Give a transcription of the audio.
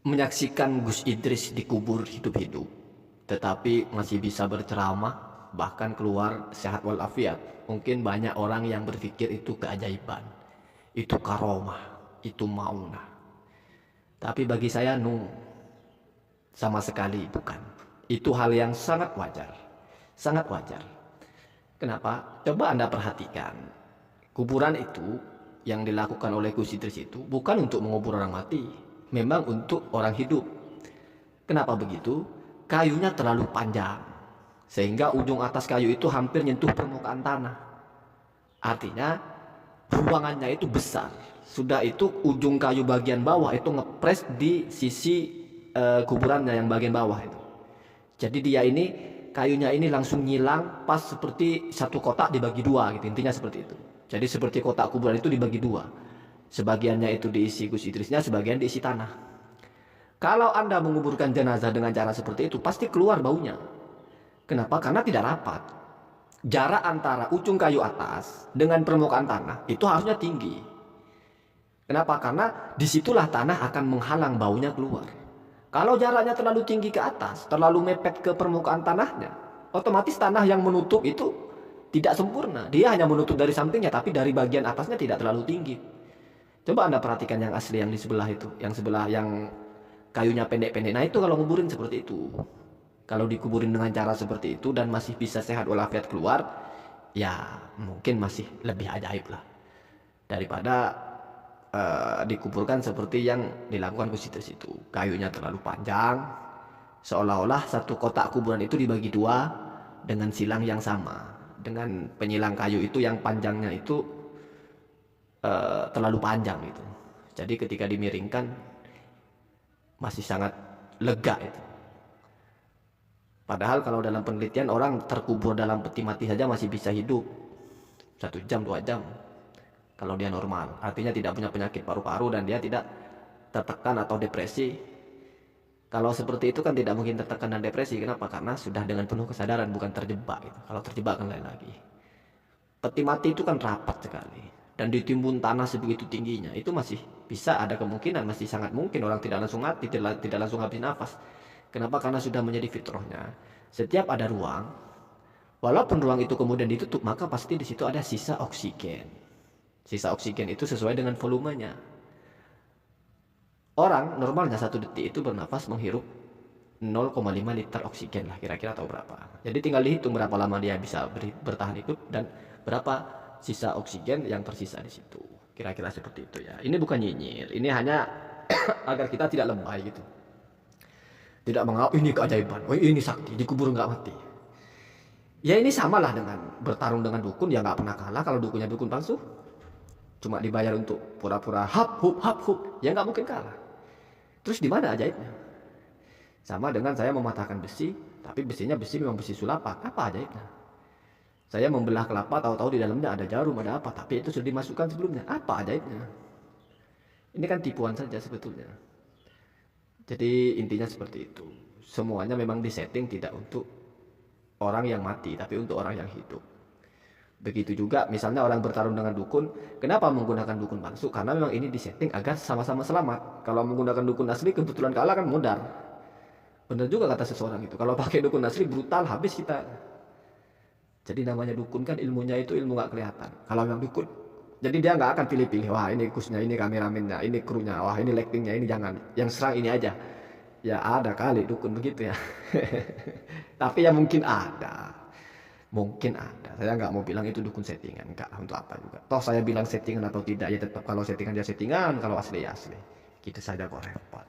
menyaksikan Gus Idris dikubur hidup-hidup, tetapi masih bisa berceramah, bahkan keluar sehat walafiat. Mungkin banyak orang yang berpikir itu keajaiban, itu karomah, itu maunah. Tapi bagi saya, sama sekali bukan. Itu hal yang sangat wajar, sangat wajar. Kenapa? Coba Anda perhatikan, kuburan itu yang dilakukan oleh Gus Idris itu bukan untuk mengubur orang mati, memang untuk orang hidup. Kenapa begitu? Kayunya terlalu panjang, sehingga ujung atas kayu itu hampir nyentuh permukaan tanah. Artinya, ruangannya itu besar. Sudah itu ujung kayu bagian bawah itu ngepres di sisi kuburannya yang bagian bawah itu. Jadi dia ini, kayunya ini langsung nyilang pas seperti satu kotak dibagi dua gitu. Intinya seperti itu. Jadi seperti kotak kuburan itu dibagi dua. Sebagiannya itu diisi Gus Idrisnya, sebagian diisi tanah. Kalau Anda menguburkan jenazah dengan cara seperti itu, pasti keluar baunya. Kenapa? Karena tidak rapat. Jarak antara ujung kayu atas dengan permukaan tanah itu harusnya tinggi. Kenapa? Karena disitulah tanah akan menghalang baunya keluar. Kalau jaraknya terlalu tinggi ke atas, terlalu mepet ke permukaan tanahnya, otomatis tanah yang menutup itu tidak sempurna. Dia hanya menutup dari sampingnya, tapi dari bagian atasnya tidak terlalu tinggi. Coba Anda perhatikan yang asli yang di sebelah itu, yang sebelah yang kayunya pendek-pendek. Nah itu kalau nguburin seperti itu. Kalau dikuburin dengan cara seperti itu dan masih bisa sehat walafiat keluar, ya mungkin masih lebih ajaib lah daripada dikuburkan seperti yang dilakukan Gus Idris itu. Kayunya terlalu panjang, seolah-olah satu kotak kuburan itu dibagi dua dengan silang yang sama, dengan penyilang kayu itu yang panjangnya itu terlalu panjang itu. Jadi ketika dimiringkan masih sangat lega itu. Padahal kalau dalam penelitian orang terkubur dalam peti mati saja masih bisa hidup 1 jam 2 jam kalau dia normal, artinya tidak punya penyakit paru-paru dan dia tidak tertekan atau depresi. Kalau seperti itu kan tidak mungkin tertekan dan depresi. Kenapa? Karena sudah dengan penuh kesadaran, bukan terjebak gitu. Kalau terjebak kan lain lagi. Peti mati itu kan rapat sekali dan ditimbun tanah sebegitu tingginya, itu masih bisa ada kemungkinan, masih sangat mungkin orang tidak langsung mati, tidak langsung habis nafas. Kenapa? Karena sudah menjadi fitrahnya. Setiap ada ruang, walaupun ruang itu kemudian ditutup, maka pasti di situ ada sisa oksigen. Sisa oksigen itu sesuai dengan volumenya. Orang normalnya 1 detik itu bernafas menghirup 0,5 liter oksigen lah kira-kira, atau berapa. Jadi tinggal dihitung berapa lama dia bisa bertahan hidup dan berapa sisa oksigen yang tersisa di situ. Kira-kira seperti itu ya. Ini bukan nyinyir, ini hanya agar kita tidak lebay gitu. Tidak menganggap ini keajaiban, oh ini sakti, dikubur nggak mati. Ya ini samalah dengan bertarung dengan dukun, ya nggak pernah kalah kalau dukunnya dukun palsu. Cuma dibayar untuk pura-pura hap hup, ya nggak mungkin kalah. Terus di mana ajaibnya? Sama dengan saya mematahkan besi, tapi besinya besi memang besi sulapak, apa ajaibnya? Saya membelah kelapa, tahu-tahu di dalamnya ada jarum, ada apa, tapi itu sudah dimasukkan sebelumnya, apa ajaibnya? Ini kan tipuan saja sebetulnya. Jadi intinya seperti itu. Semuanya memang disetting tidak untuk orang yang mati, tapi untuk orang yang hidup. Begitu juga misalnya orang bertarung dengan dukun. Kenapa menggunakan dukun palsu? Karena memang ini disetting agar sama-sama selamat. Kalau menggunakan dukun asli kebetulan kalah kan modar. Benar juga kata seseorang itu. Kalau pakai dukun asli brutal, habis kita. Jadi namanya dukun kan ilmunya itu ilmu gak kelihatan. Kalau memang dukun, jadi dia nggak akan pilih-pilih. Wah ini kusnya, ini kameramennya, ini krunya, wah ini lightingnya, ini jangan. Yang serang ini aja. Ya ada kali dukun begitu ya. Tapi ya mungkin ada. Mungkin ada. Saya nggak mau bilang itu dukun settingan. Enggak, untuk apa juga. Toh saya bilang settingan atau tidak, ya tetap kalau settingan ya settingan, kalau asli ya asli. Gitu saja kok repot.